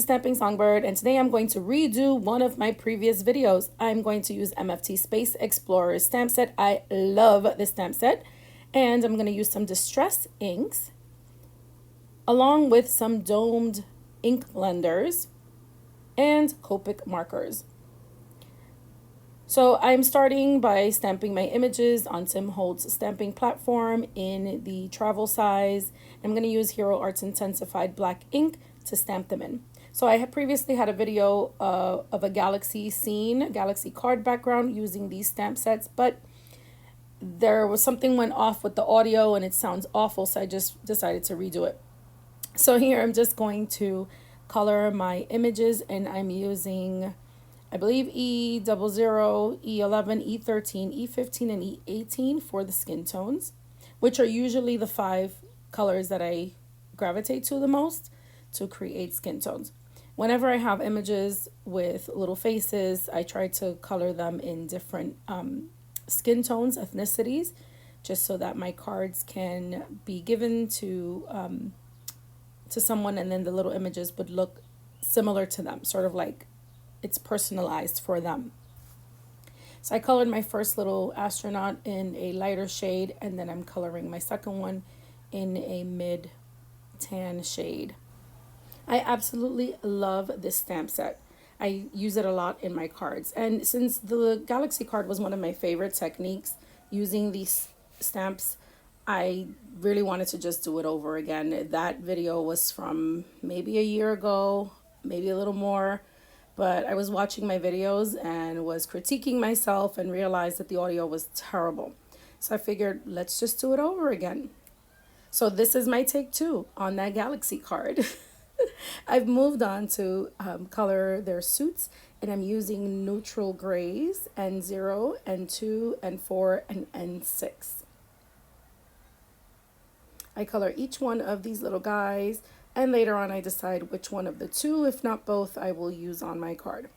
Stamping Songbird, and today I'm going to redo one of my previous videos. I'm going to use MFT Space Explorer stamp set. I love this stamp set, and I'm going to use some distress inks along with some domed ink blenders and Copic markers. So I'm starting by stamping my images on timholtz stamping platform in the travel size. I'm going to use Hero Arts Intensified black ink to stamp them in. So I had previously had a video of a galaxy scene, galaxy card background using these stamp sets, but there was something went off with the audio and it sounds awful, so I just decided to redo it. So here I'm just going to color my images, and I'm using, I believe, E00, E11, E13, E15, and E18 for the skin tones, which are usually the 5 colors that I gravitate to the most to create skin tones. Whenever I have images with little faces, I try to color them in different skin tones, ethnicities, just so that my cards can be given to someone, and then the little images would look similar to them, sort of like it's personalized for them. So I colored my first little astronaut in a lighter shade, and then I'm coloring my second one in a mid tan shade. I absolutely love this stamp set. I use it a lot in my cards, and since the galaxy card was one of my favorite techniques using these stamps, I really wanted to just do it over again. That video was from maybe a year ago, maybe a little more, but I was watching my videos and was critiquing myself and realized that the audio was terrible. So I figured, let's just do it over again. So this is my take 2 on that galaxy card. I've moved on to color their suits, and I'm using neutral grays, N0, N2, N4, and N6. I color each one of these little guys, and later on I decide which one of the 2, if not both, I will use on my card.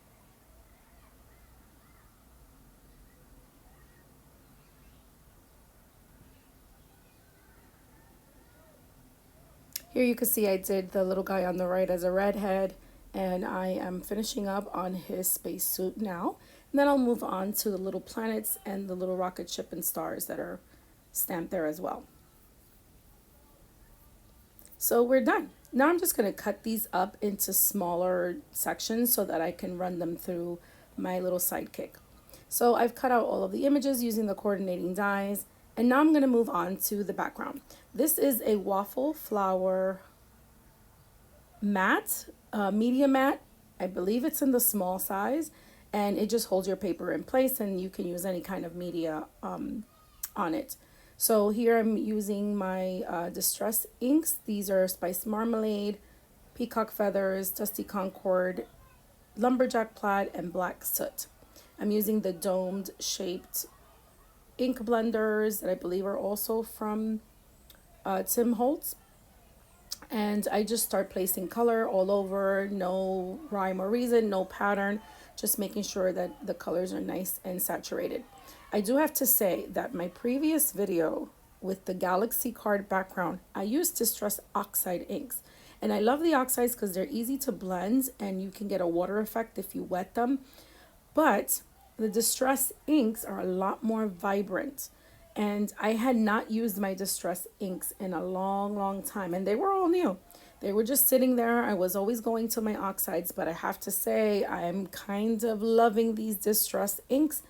Here you can see I did the little guy on the right as a redhead, and I am finishing up on his spacesuit now. And then I'll move on to the little planets and the little rocket ship and stars that are stamped there as well. So we're done. Now I'm just going to cut these up into smaller sections so that I can run them through my little sidekick. So I've cut out all of the images using the coordinating dies, and now I'm going to move on to the background. This is a waffle flower mat, media mat. I believe it's in the small size, and it just holds your paper in place, and you can use any kind of media on it. So here I'm using my distress inks. These are Spice Marmalade, Peacock Feathers, Dusty Concord, Lumberjack Plaid, and Black Soot. I'm using the domed shaped ink blenders that I believe are also from timholtz. And I just start placing color all over, no rhyme or reason, no pattern, just making sure that the colors are nice and saturated. I do have to say that my previous video with the galaxy card background, I used Distress Oxide inks. And I love the oxides because they're easy to blend and you can get a water effect if you wet them. But the Distress inks are a lot more vibrant. And I had not used my Distress inks in a long time. And they were all new. They were just sitting there. I was always going to my oxides. But I have to say, I'm kind of loving these Distress inks.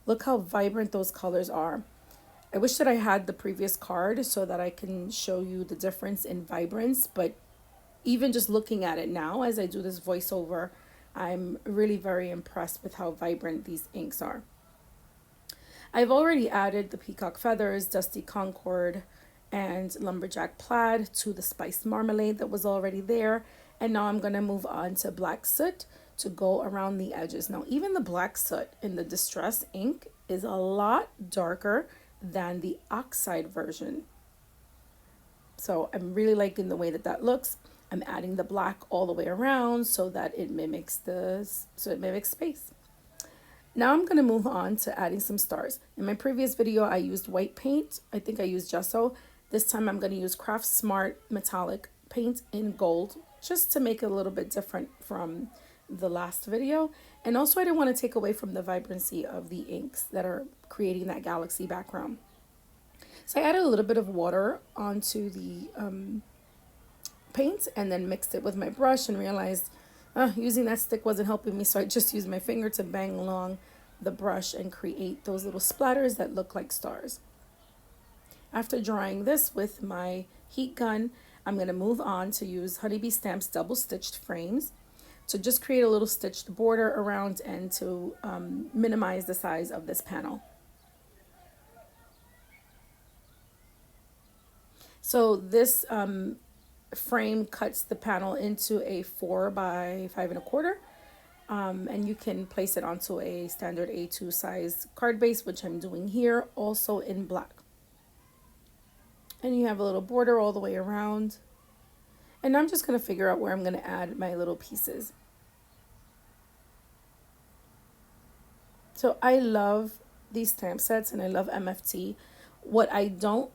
Look how vibrant those colors are. I wish that I had the previous card so that I can show you the difference in vibrance, but even just looking at it now as I do this voiceover, I'm really very impressed with how vibrant these inks are. I've already added the Peacock Feathers, Dusty Concord, and Lumberjack Plaid to the Spice Marmalade that was already there, and now I'm going to move on to Black Soot to go around the edges. Now, even the Black Soot in the Distress ink is a lot darker than the oxide version. So I'm really liking the way that that looks. I'm adding the black all the way around so that it mimics space. Now I'm going to move on to adding some stars. In my previous video, I used white paint. I think I used gesso. This time I'm going to use Craft Smart metallic paint in gold just to make it a little bit different from the last video. And also I didn't want to take away from the vibrancy of the inks that are creating that galaxy background. So I added a little bit of water onto the paint and then mixed it with my brush and realized using that stick wasn't helping me, so I just used my finger to bang along the brush and create those little splatters that look like stars. After drying this with my heat gun, I'm going to move on to use Honeybee Stamps double stitched frames to just create a little stitched border around and to minimize the size of this panel. So this frame cuts the panel into a 4 by 5 1/4, and you can place it onto a standard A2 size card base, which I'm doing here, also in black. And you have a little border all the way around. And I'm just going to figure out where I'm going to add my little pieces. So I love these stamp sets and I love MFT. What I don't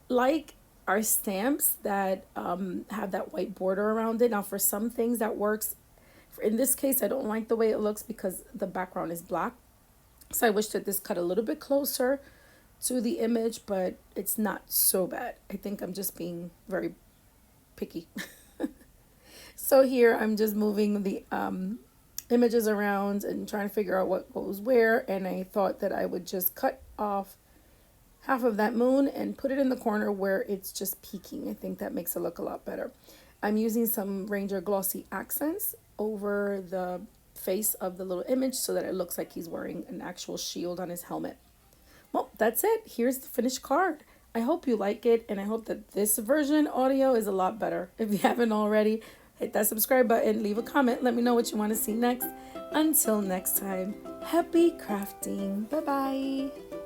like are stamps that have that white border around it. Now for some things that works. In this case, I don't like the way it looks because the background is black. So I wish that this cut a little bit closer to the image, but it's not so bad. I think I'm just being very picky. So here I'm just moving the images around and trying to figure out what goes where, and I thought that I would just cut off half of that moon and put it in the corner where it's just peeking. I think that makes it look a lot better. I'm using some Ranger Glossy Accents over the face of the little image so that it looks like he's wearing an actual shield on his helmet. Well, that's it. Here's the finished card. I hope you like it, and I hope that this version audio is a lot better. If you haven't already, hit that subscribe button, leave a comment, let me know what you want to see next. Until next time, happy crafting. Bye-bye.